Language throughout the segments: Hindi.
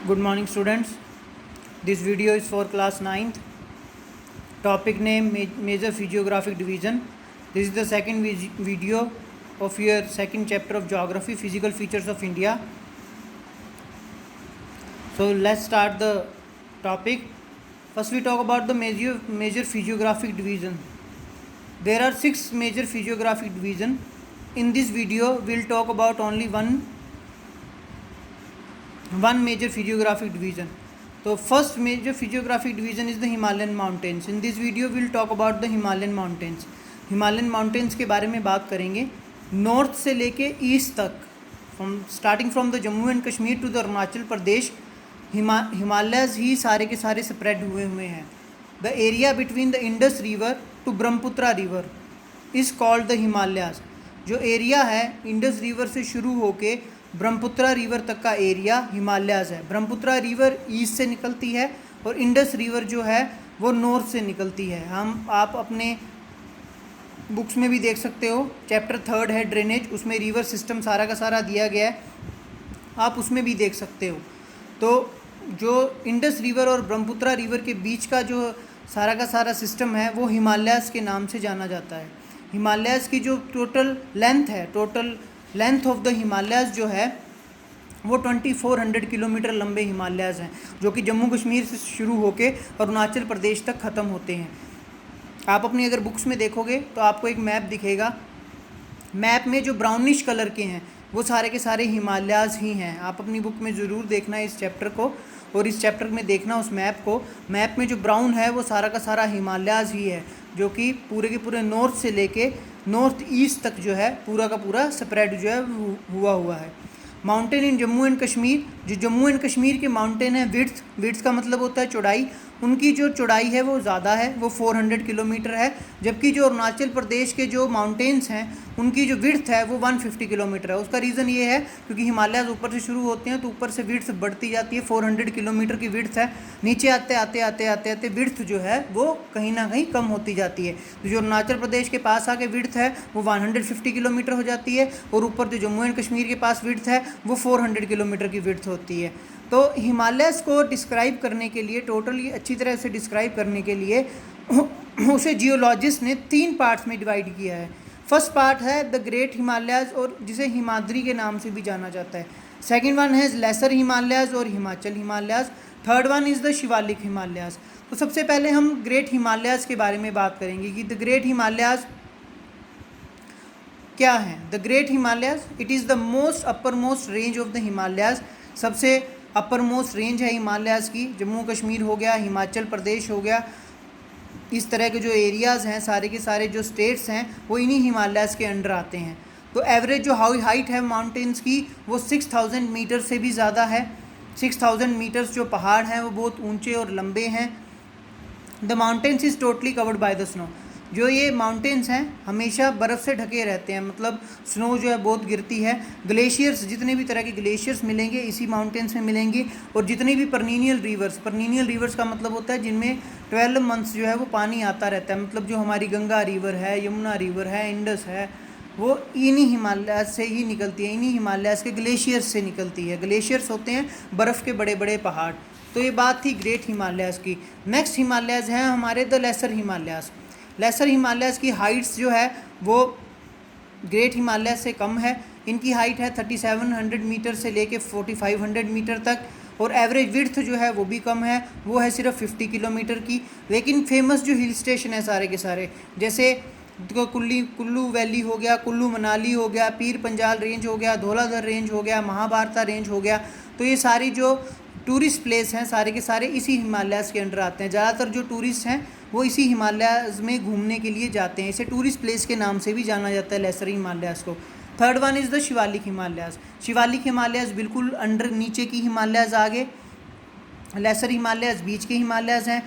Good morning, students. This video is for class 9th. Topic name Major Physiographic Division. This is the second video of your second chapter of Geography, Physical Features of India. So let's start the topic. First we talk about the major physiographic division. There are 6 major physiographic division. In this video we'll talk about only one major physiographic division. So first major physiographic division is the Himalayan mountains. In this video we'll talk about the Himalayan mountains. Himalayan mountains के बारे में बात करेंगे. नॉर्थ से लेके ईस्ट तक, starting from the Jammu and Kashmir to the Arunachal Pradesh, Himalayas ही सारे के सारे स्प्रेड हुए हैं. The area between the Indus river to Brahmaputra river is called the Himalayas. जो एरिया है इंडस रिवर से शुरू होके ब्रह्मपुत्रा रिवर तक का एरिया हिमालयास है. ब्रह्मपुत्रा रिवर ईस्ट से निकलती है और इंडस रिवर जो है वो नॉर्थ से निकलती है. आप अपने बुक्स में भी देख सकते हो, चैप्टर 3 है ड्रेनेज, उसमें रिवर सिस्टम सारा का सारा दिया गया है, आप उसमें भी देख सकते हो. तो जो इंडस रिवर और ब्रह्मपुत्रा रिवर के बीच का जो सारा का सारा सिस्टम है वो हिमालयास के नाम से जाना जाता है. हिमालयास की जो total length of the Himalayas जो है वो 2400 किलोमीटर लंबे हिमालयास हैं, जो कि जम्मू कश्मीर से शुरू होके अरुणाचल प्रदेश तक ख़त्म होते हैं. आप अपनी अगर बुक्स में देखोगे तो आपको एक मैप दिखेगा. मैप में जो ब्राउनिश कलर के हैं वो सारे के सारे हिमालयास ही हैं. आप अपनी बुक में ज़रूर देखना इस चैप्टर को, और इस चैप्टर में देखना उस मैप को. मैप में जो ब्राउन है वो सारा का सारा हिमालयास ही है, जो कि पूरे के पूरे नॉर्थ से लेके नॉर्थ ईस्ट तक जो है पूरा का पूरा स्प्रेड जो है हुआ है. Mountain in Jammu and Kashmir, जो जम्मू एंड कश्मीर के माउंटेन है, विड्थ का मतलब होता है चौड़ाई, उनकी जो चौड़ाई है वो ज़्यादा है, वो 400 किलोमीटर है. जबकि जो अरुणाचल प्रदेश के जो माउंटेन्स हैं उनकी जो विड्थ है वो 150 किलोमीटर है. उसका रीज़न ये है क्योंकि हिमालयाज ऊपर से शुरू होते हैं तो ऊपर से विड्थ बढ़ती जाती है. 400 किलोमीटर की विड्थ है, नीचे आते विड्थ जो है वो कहीं ना कहीं कम होती जाती है. तो जो अरुणाचल प्रदेश के पास आके विड्थ है वो 150 किलोमीटर हो जाती है, और ऊपर जो जम्मू एंड कश्मीर के पास विड्थ है वो 400 किलोमीटर की विड्थ होती है. तो हिमालयस को डिस्क्राइब करने के लिए, टोटली अच्छी तरह से डिस्क्राइब करने के लिए उसे जियोलॉजिस्ट ने 3 पार्ट्स में डिवाइड किया है. फर्स्ट पार्ट है द ग्रेट हिमालयाज, और जिसे हिमाद्री के नाम से भी जाना जाता है. सेकंड वन है लेसर हिमालयाज और Himachal Himalayas. Third one is the Shivalik Himalayas. तो सबसे पहले हम ग्रेट हिमालयाज के बारे में बात करेंगे कि द ग्रेट हिमालयाज क्या है. The great Himalayas it is the most upper most range of the Himalayas. सबसे अपर मोस्ट रेंज है हिमालयाज की. जम्मू कश्मीर हो गया, हिमाचल प्रदेश हो गया, इस तरह के जो एरियाज़ हैं सारे के सारे जो स्टेट्स हैं वो इन्हीं हिमालयाज के अंडर आते हैं. तो एवरेज जो हाइट है माउंटेन्स की वो 6000 मीटर से भी ज़्यादा है. 6000 मीटर्स जो पहाड़ हैं वो बहुत ऊंचे और लंबे हैं. The mountains is totally covered by the snow. जो ये माउंटेन्स हैं हमेशा बर्फ़ से ढके रहते हैं, मतलब स्नो जो है बहुत गिरती है. ग्लेशियर्स, जितने भी तरह के ग्लेशियर्स मिलेंगे इसी माउंटेन्स में मिलेंगे. और जितनी भी परनीनियल रिवर्स का मतलब होता है जिनमें 12 मंथ्स जो है वो पानी आता रहता है, मतलब जो हमारी गंगा रिवर है, यमुना रिवर है, इंडस है, वो इन्हीं हिमालय से ही निकलती है, इन्हीं हिमालय के ग्लेशियर्स से निकलती है. ग्लेशियर्स होते हैं बर्फ़ के बड़े बड़े पहाड़. तो ये बात थी ग्रेट हिमालयाज़ की. नेक्स्ट हिमालयाज़ हैं हमारे the lesser Himalayas. Lesser Himalayas की हाइट्स जो है वो ग्रेट हिमालय से कम है. इनकी हाइट है 3700 मीटर से लेके 4500 मीटर तक, और एवरेज विड्थ जो है वो भी कम है, वो है सिर्फ 50 किलोमीटर की. लेकिन फेमस जो हिल स्टेशन है सारे के सारे, जैसे कुल्लू वैली हो गया, कुल्लू मनाली हो गया, पीर पंजाल रेंज हो गया, धौलाधर रेंज हो गया, महाभारता रेंज हो गया, तो ये सारी जो टूरिस्ट प्लेस हैं सारे के सारे इसी हिमालयाज़ के अंडर आते हैं. ज़्यादातर जो टूरिस्ट हैं वो इसी हिमालयाज़ में घूमने के लिए जाते हैं. इसे टूरिस्ट प्लेस के नाम से भी जाना जाता है लेसर हिमालयाज़ को. Third one is the Shivalik Himalayas. Shivalik Himalayas बिल्कुल अंडर नीचे की हिमालयाज़ आगे, लेसर हिमालयाज़ बीच के हिमालयाज़ हैं,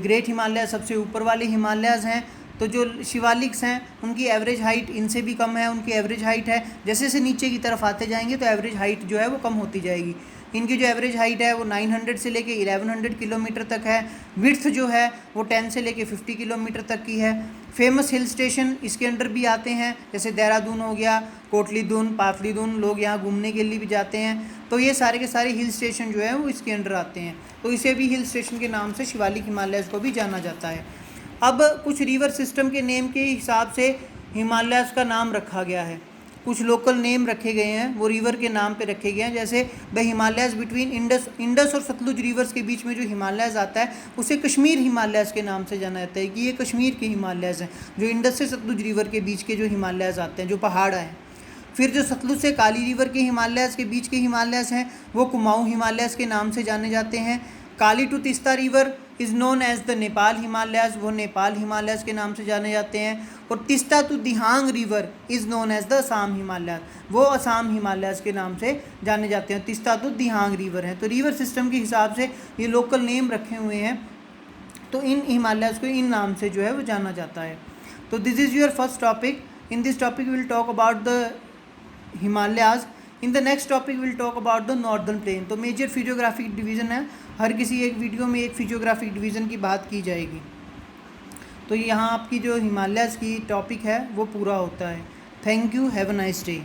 ग्रेट हिमालयाज़ सबसे ऊपर वाले हिमालयाज़ हैं. तो जो शिवालिक्स हैं उनकी एवरेज हाइट इनसे भी कम है, उनकी एवरेज हाइट है। जैसे जैसे नीचे की तरफ आते जाएंगे तो एवरेज हाइट जो है वो कम होती जाएगी। इनकी जो एवरेज हाइट है वो 900 से लेके 1100 किलोमीटर तक है। विड्थ जो है वो 10 से लेके 50 किलोमीटर तक की है। फेमस हिल स्टेशन इसके अंडर भी आते हैं, जैसे देहरादून हो गया, कोटलीदून, पातलीदून, लोग यहाँ घूमने के लिए भी जाते हैं। तो ये सारे के सारे हिल स्टेशन जो है वो इसके अंडर आते हैं। तो इसे भी हिल स्टेशन के नाम से शिवालिक हिमालयस को भी जाना जाता है। अब कुछ रिवर सिस्टम के नेम के हिसाब से हिमालयस का नाम रखा गया है। कुछ लोकल नेम रखे गए हैं, वो रिवर के नाम पे रखे गए हैं। जैसे द हिमालयस बिटवीन इंडस और सतलुज रिवर्स के बीच में जो हिमालयस आता है उसे कश्मीर हिमालयस के नाम से जाना जाता है कि ये कश्मीर के हिमालयस हैं, जो इंडस से सतलुज रिवर के बीच के जो हिमालयस आते हैं, जो पहाड़ हैं। फिर जो सतलुज से काली रिवर के हिमालयस के बीच के हिमालयस हैं वो कुमाऊं हिमालयस के नाम से जाने जाते हैं। Kali to Teesta river is known as the Nepal Himalayas, वो नेपाल हिमालयस के नाम से जाने जाते हैं। और Teesta to Dihang river is known as the Assam Himalayas, वो असम हिमालयस के नाम से जाने जाते हैं। तीस्ता टू दिहांग रिवर है। तो रिवर सिस्टम के हिसाब से ये लोकल नेम रखे हुए हैं, तो इन हिमालयस को इन नाम से जो है वो जाना जाता है। तो this is your first topic. In this topic will talk about the Himalayas. In the next topic will talk about the northern plain. तो मेजर फिजियोग्राफिक डिवीज़न है, हर किसी एक वीडियो में एक फिजियोग्राफिक डिवीज़न की बात की जाएगी। तो यहाँ आपकी जो हिमालयाज की टॉपिक है वो पूरा होता है। Thank you, have a nice day.